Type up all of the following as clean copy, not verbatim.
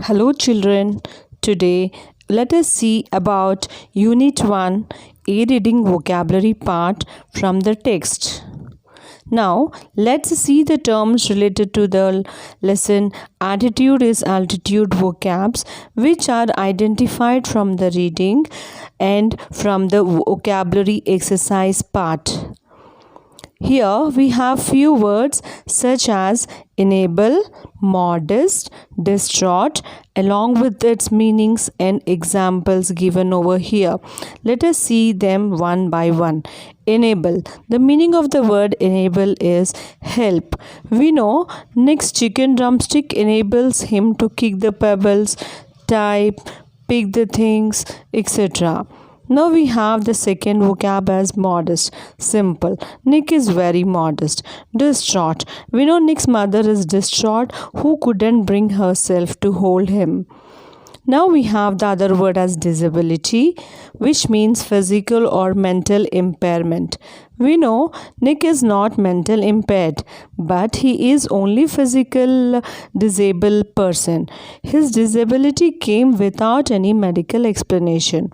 Hello, children. Today, let us see about Unit 1 A Reading Vocabulary part from the text. Now, let's see the terms related to the lesson. Attitude is altitude vocabs, which are identified from the reading and from the vocabulary exercise part. Here we have few words such as enable, modest, distraught, along with its meanings and examples given over here. Let us see them one by one. Enable. The meaning of the word enable is help. We know Nick's chicken drumstick enables him to kick the pebbles, type, pick the things, etc. Now we have the second vocab as modest. Simple. Nick is very modest. Distraught. We know Nick's mother is distraught who couldn't bring herself to hold him. Now we have the other word as disability, which means physical or mental impairment. We know Nick is not mental impaired, but he is only physical disabled person. His disability came without any medical explanation.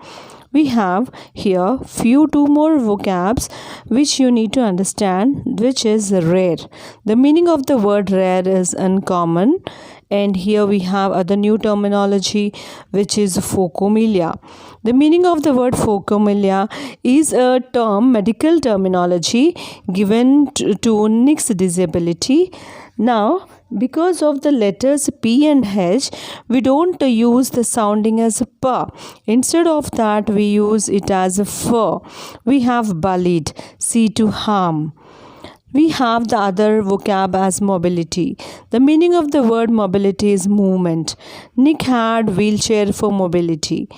We have here two more vocabs which you need to understand, which is rare. The meaning of the word rare is uncommon, and here we have other new terminology which is phocomelia. The meaning of the word phocomelia is a term, medical terminology given to Nick's disability. Now, because of the letters P and H, we don't use the sounding as P. Instead of that, we use it as a F. We have bullied, C to harm. We have the other vocab as mobility. The meaning of the word mobility is movement. Nick had wheelchair for mobility.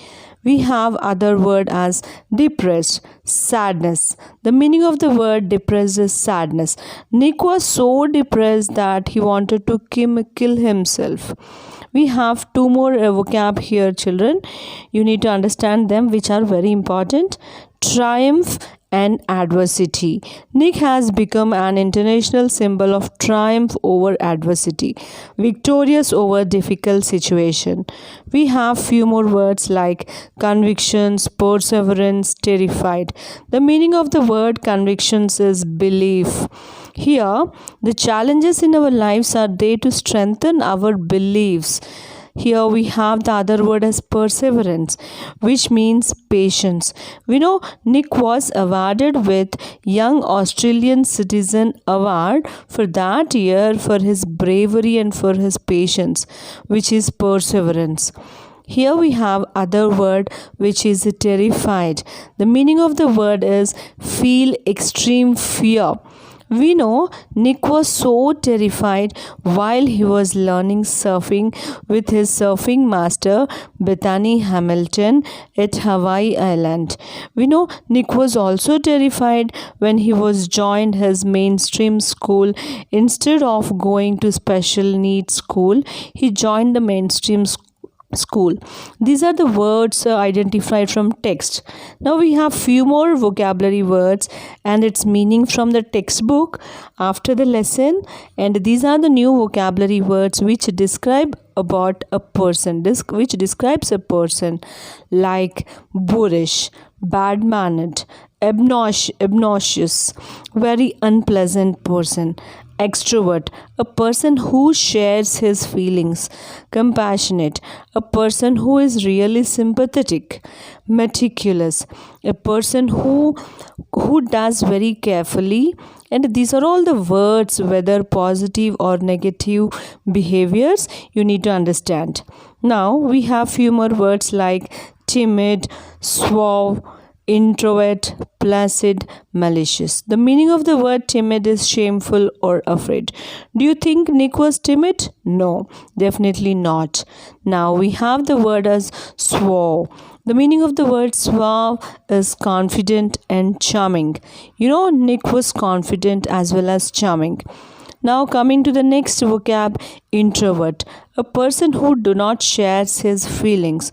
We have other word as depressed, sadness. The meaning of the word depressed is sadness. Nick was so depressed that he wanted to kill himself. We have two more vocab here, children. You need to understand them, which are very important. Triumph and adversity. Nick has become an international symbol of triumph over adversity, victorious over difficult situation. We have few more words like convictions, perseverance, terrified. The meaning of the word convictions is belief. Here, the challenges in our lives are there to strengthen our beliefs. Here we have the other word as perseverance, which means patience. We know Nick was awarded with Young Australian Citizen Award for that year for his bravery and for his patience, which is perseverance. Here we have other word which is terrified. The meaning of the word is feel extreme fear. We know Nick was so terrified while he was learning surfing with his surfing master Bethany Hamilton at Hawaii Island. We know Nick was also terrified when he was joined his mainstream school. Instead of going to special needs school, he joined the mainstream school. These are the words identified from text. Now we have few more vocabulary words and its meaning from the textbook after the lesson, and these are the new vocabulary words which describe about a person, which describes a person, like boorish, bad mannered, obnoxious, very unpleasant person. Extrovert, a person who shares his feelings. Compassionate, a person who is really sympathetic. Meticulous, a person who does very carefully. And these are all the words, whether positive or negative behaviors, you need to understand. Now we have few more words like timid, suave, introvert, placid, malicious. The meaning of the word timid is shameful or afraid. Do you think Nick was timid? No, definitely not. Now we have the word as suave. The meaning of the word suave is confident and charming. You know, Nick was confident as well as charming. Now coming to the next vocab, introvert, a person who do not shares his feelings.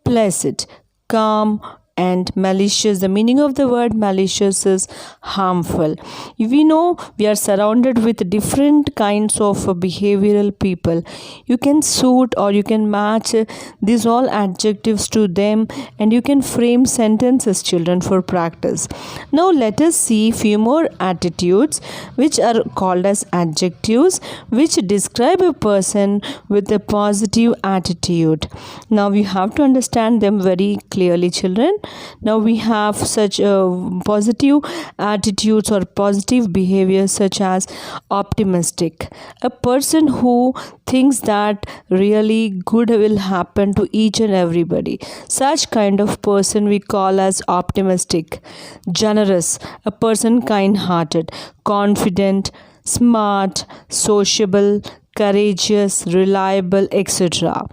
Placid, calm, and malicious. The meaning of the word malicious is harmful. We know we are surrounded with different kinds of behavioral people. You can suit or you can match these all adjectives to them, and you can frame sentences, children, for practice. Now let us see few more attitudes which are called as adjectives, which describe a person with a positive attitude. Now we have to understand them very clearly, children. Now we have such positive attitudes or positive behaviors such as optimistic, a person who thinks that really good will happen to each and everybody. Such kind of person we call as optimistic. Generous, a person kind hearted. Confident, smart, sociable, courageous, reliable, etc.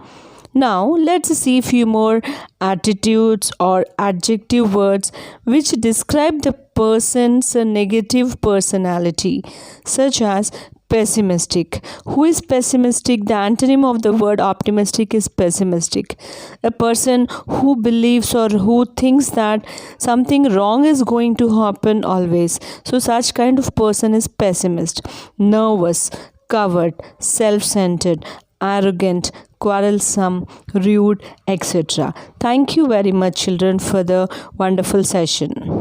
Now let's see few more attitudes or adjective words which describe the person's negative personality, such as pessimistic. Who is pessimistic? The antonym of the word optimistic is pessimistic. A person who believes or who thinks that something wrong is going to happen always. So such kind of person is pessimist. Nervous, coward, self-centered, arrogant, quarrelsome, rude, etc. Thank you very much, children, for the wonderful session.